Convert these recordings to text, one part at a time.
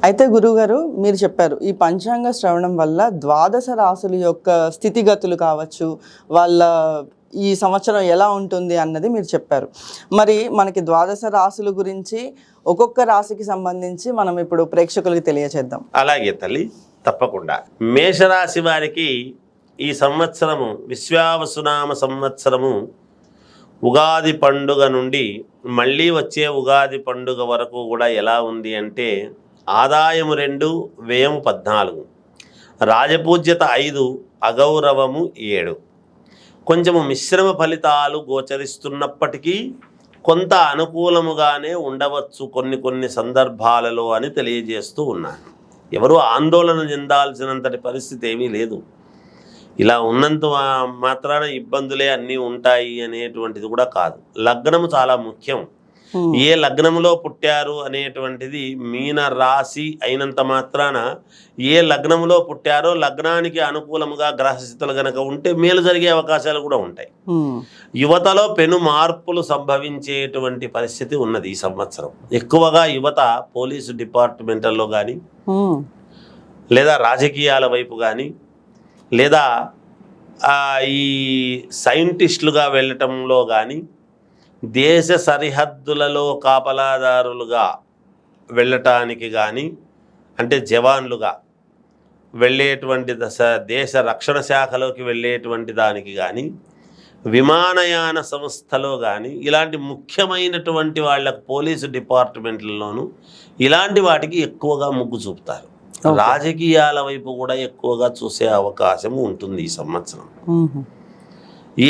అయితే గురువుగారు మీరు చెప్పారు ఈ పంచాంగ శ్రవణం వల్ల ద్వాదశ రాశుల యొక్క స్థితిగతులు కావచ్చు, వాళ్ళ ఈ సంవత్సరం ఎలా ఉంటుంది అన్నది మీరు చెప్పారు. మరి మనకి ద్వాదశ రాశుల గురించి ఒక్కొక్క రాశికి సంబంధించి మనం ఇప్పుడు ప్రేక్షకులకి తెలియచేద్దాం. అలాగే తల్లి, తప్పకుండా. మేషరాశి వారికి ఈ సంవత్సరము విశ్వావసునామ సంవత్సరము ఉగాది పండుగ నుండి మళ్ళీ వచ్చే ఉగాది పండుగ వరకు కూడా ఎలా ఉంది అంటే ఆదాయము 2, వ్యయము 14, రాజపూజ్యత 5, అగౌరవము 7. కొంచెము మిశ్రమ ఫలితాలు గోచరిస్తున్నప్పటికీ కొంత అనుకూలముగానే ఉండవచ్చు కొన్ని సందర్భాలలో అని తెలియజేస్తూ ఉన్నాను. ఎవరు ఆందోళన చెందాల్సినంతటి పరిస్థితి ఏమీ లేదు. ఇలా ఉన్నంత మాత్రాన ఇబ్బందులే అన్నీ ఉంటాయి అనేటువంటిది కూడా కాదు. లగ్నము చాలా ముఖ్యం. ఏ లగ్నములో పుట్టారు అనేటువంటిది మీన రాశి అయినంత మాత్రాన ఏ లగ్నములో పుట్టారో లగ్నానికి అనుకూలముగా గ్రహస్థితులు గనక ఉంటే మేలు జరిగే అవకాశాలు కూడా ఉంటాయి. యువతలో పెను మార్పులు సంభవించేటువంటి పరిస్థితి ఉన్నది ఈ సంవత్సరం. ఎక్కువగా యువత పోలీసు డిపార్ట్మెంట్లో కానీ, లేదా రాజకీయాల వైపు కానీ, లేదా ఈ సైంటిస్టులుగా వెళ్ళటంలో కానీ, దేశ సరిహద్దులలో కాపలాదారులుగా వెళ్ళటానికి కానీ, అంటే జవాన్లుగా వెళ్ళేటువంటి దేశ రక్షణ శాఖలోకి వెళ్ళేటువంటి దానికి కానీ, విమానయాన సంస్థలో కానీ, ఇలాంటి ముఖ్యమైనటువంటి వాళ్ళకు పోలీసు డిపార్ట్మెంట్లలోనూ ఇలాంటి వాటికి ఎక్కువగా మొగ్గు చూపుతారు. రాజకీయాల వైపు కూడా ఎక్కువగా చూసే అవకాశం ఉంటుంది ఈ సంవత్సరం.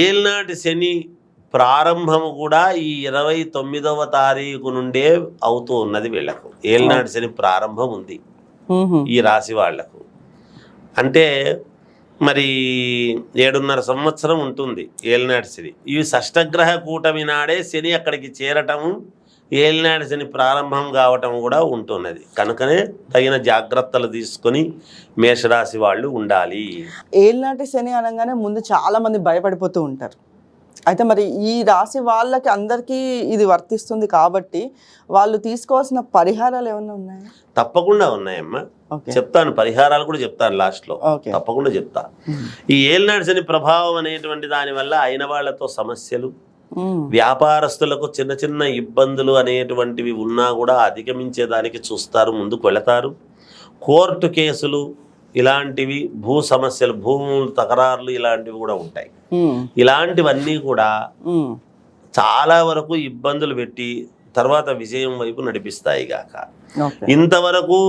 ఏళ్నాటి శని ప్రారంభము కూడా ఈ 29వ తారీఖు నుండే అవుతూ ఉన్నది వీళ్లకు. ఏళ్నాటి శని ప్రారంభం ఉంది ఈ రాశి వాళ్లకు. అంటే మరి 7.5 సంవత్సరం ఉంటుంది ఏళ్నాటి శని. ఈ షష్టగ్రహ కూటమి నాడే శని అక్కడికి చేరటము, ఏలినాటి శని ప్రారంభం కావటం కూడా ఉంటున్నది. కనుకనే తగిన జాగ్రత్తలు తీసుకొని మేషరాశి వాళ్ళు ఉండాలి. ఏలినాటి శని అనగానే ముందు చాలా మంది భయపడిపోతూ ఉంటారు. అయితే మరి ఈ రాశి వాళ్ళకి అందరికీ ఇది వర్తిస్తుంది కాబట్టి వాళ్ళు తీసుకోవాల్సిన పరిహారాలు ఏమైనా ఉన్నాయా? తప్పకుండా ఉన్నాయమ్మా, చెప్తాను. పరిహారాలు కూడా చెప్తాను లాస్ట్లో, తప్పకుండా చెప్తా. ఈ ఏలినాటి శని ప్రభావం అనేటువంటి దానివల్ల అయిన వాళ్లతో సమస్యలు, వ్యాపారస్తులకు చిన్న ఇబ్బందులు అనేటువంటివి ఉన్నా కూడా అధిగమించేదానికి చూస్తారు, ముందుకు వెళతారు. కోర్టు కేసులు ఇలాంటివి, భూ సమస్యలు, భూములు తకరారులు ఇలాంటివి కూడా ఉంటాయి. ఇలాంటివన్నీ కూడా చాలా వరకు ఇబ్బందులు పెట్టి తర్వాత విజయం వైపు నడిపిస్తాయి గాక. ఇంతవరకు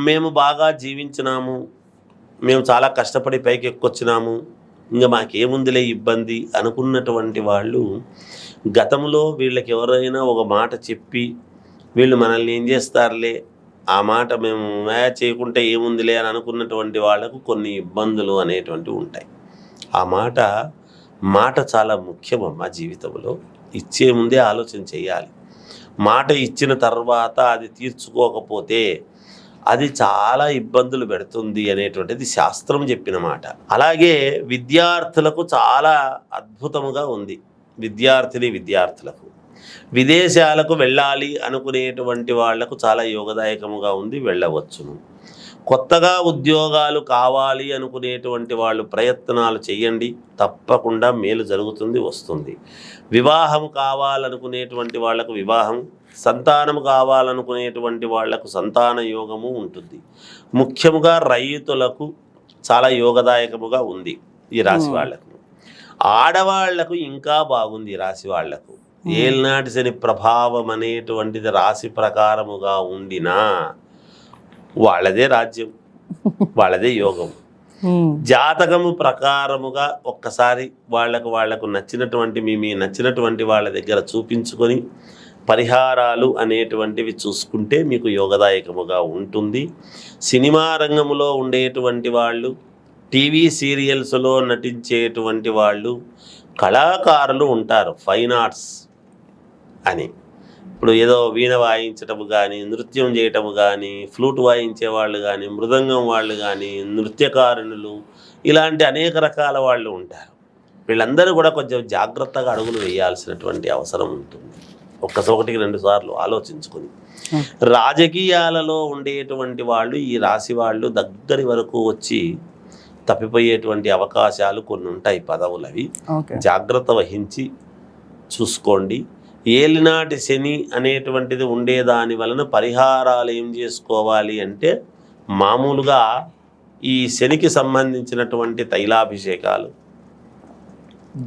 మేము బాగా జీవించినాము, మేము చాలా కష్టపడి పైకి ఎక్కొచ్చినాము, ఇంకా మాకేముందిలే ఇబ్బంది అనుకున్నటువంటి వాళ్ళు గతంలో వీళ్ళకి ఎవరైనా ఒక మాట చెప్పి వీళ్ళు మనల్ని ఏం చేస్తారులే, ఆ మాట మేము చేయకుంటే ఏముందిలే అని అనుకున్నటువంటి వాళ్ళకు కొన్ని ఇబ్బందులు అనేటువంటివి ఉంటాయి. ఆ మాట చాలా ముఖ్యమమ్మా జీవితంలో. ఇచ్చే ముందే ఆలోచన చేయాలి. మాట ఇచ్చిన తర్వాత అది తీర్చుకోకపోతే అది చాలా ఇబ్బందులు పెడుతుంది అనేటువంటిది శాస్త్రం చెప్పిన మాట. అలాగే విద్యార్థులకు చాలా అద్భుతముగా ఉంది. విద్యార్థులకు విదేశాలకు వెళ్ళాలి అనుకునేటువంటి వాళ్లకు చాలా యోగదాయకముగా ఉంది, వెళ్ళవచ్చును. కొత్తగా ఉద్యోగాలు కావాలి అనుకునేటువంటి వాళ్ళు ప్రయత్నాలు చేయండి, తప్పకుండా మేలు జరుగుతుంది, వస్తుంది. వివాహం కావాలనుకునేటువంటి వాళ్లకు వివాహం, సంతానం కావాలనుకునేటువంటి వాళ్లకు సంతాన యోగము ఉంటుంది. ముఖ్యముగా రైతులకు చాలా యోగదాయకముగా ఉంది ఈ రాశి వాళ్లకు. ఆడవాళ్లకు ఇంకా బాగుంది ఈ రాశి వాళ్లకు. ఏలినాటి శని ప్రభావం అనేటువంటిది రాశి ప్రకారముగా ఉండినా వాళ్ళదే రాజ్యం, వాళ్ళదే యోగం. జాతకము ప్రకారముగా ఒక్కసారి వాళ్లకు నచ్చినటువంటి మీ నచ్చినటువంటి వాళ్ళ దగ్గర చూపించుకొని పరిహారాలు అనేటువంటివి చూసుకుంటే మీకు యోగదాయకముగా ఉంటుంది. సినిమా రంగంలో ఉండేటువంటి వాళ్ళు, టీవీ సీరియల్స్లో నటించేటువంటి వాళ్ళు, కళాకారులు ఉంటారు, ఫైన్ ఆర్ట్స్ అని. ఇప్పుడు ఏదో వీణ వాయించటము కానీ, నృత్యం చేయటము కానీ, ఫ్లూట్ వాయించే వాళ్ళు కానీ, మృదంగం వాళ్ళు కానీ, నృత్యకారుణులు, ఇలాంటి అనేక రకాల వాళ్ళు ఉంటారు. వీళ్ళందరూ కూడా కొంచెం జాగ్రత్తగా అడుగులు వేయాల్సినటువంటి అవసరం ఉంటుంది. ఒకటికి 2 సార్లు ఆలోచించుకొని. రాజకీయాలలో ఉండేటువంటి వాళ్ళు, ఈ రాశి వాళ్ళు దగ్గరి వరకు వచ్చి తప్పిపోయేటువంటి అవకాశాలు కొన్ని ఉంటాయి. పదవులవి జాగ్రత్త వహించి చూసుకోండి. ఏలినాటి శని అనేటువంటిది ఉండేదాని వలన పరిహారాలు ఏం చేసుకోవాలి అంటే, మామూలుగా ఈ శనికి సంబంధించినటువంటి తైలాభిషేకాలు,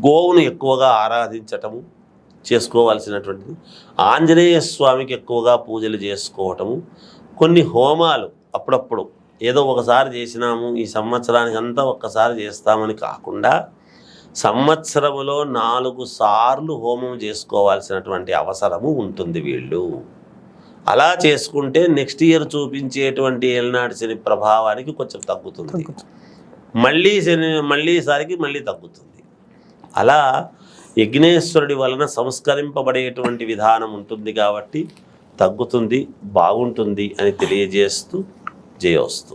గోవును ఎక్కువగా ఆరాధించటము చేసుకోవాల్సినటువంటిది, ఆంజనేయ స్వామికి ఎక్కువగా పూజలు చేసుకోవటము, కొన్ని హోమాలు అప్పుడప్పుడు ఏదో ఒకసారి చేసినాము ఈ సంవత్సరానికి అంతా ఒక్కసారి చేస్తామని కాకుండా సంవత్సరములో 4 సార్లు హోమం చేసుకోవాల్సినటువంటి అవసరము ఉంటుంది వీళ్ళు. అలా చేసుకుంటే నెక్స్ట్ ఇయర్ చూపించేటువంటి ఏలినాటి శని ప్రభావానికి కొంచెం తగ్గుతుంది. మళ్ళీసారికి మళ్ళీ తగ్గుతుంది. అలా యజ్ఞేశ్వరుడి వలన సంస్కరింపబడేటువంటి విధానం ఉంటుంది కాబట్టి తగ్గుతుంది, బాగుంటుంది అని తెలియజేస్తూ జయోస్తు.